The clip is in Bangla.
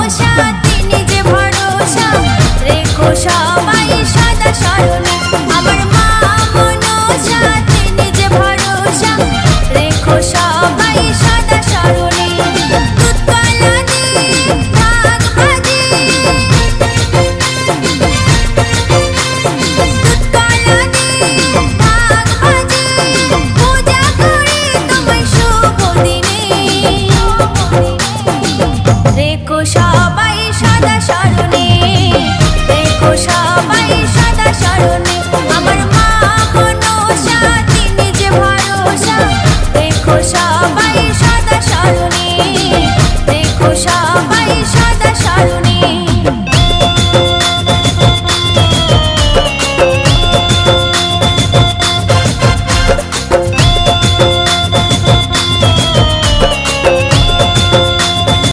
মনসা তিনি যে ভরসা, রেখো সবাই সদা স্মরণে। আমার মা মনসা তিনি যে ভরসা, রেখো সবাই সদা স্মরণে। দুধ কলা দিয়ে ভাগ ভাজি, দুধ কলা দিয়ে ভাগ ভাজি, পূজা করি তোমায় শুভ দিনে। রেখো সবাই সদা স্মরণে, রেখো সবাই সদা স্মরণে। আমার মা মনসা তিনি যে ভরসা, রেখো সবাই সদা স্মরণে, রেখো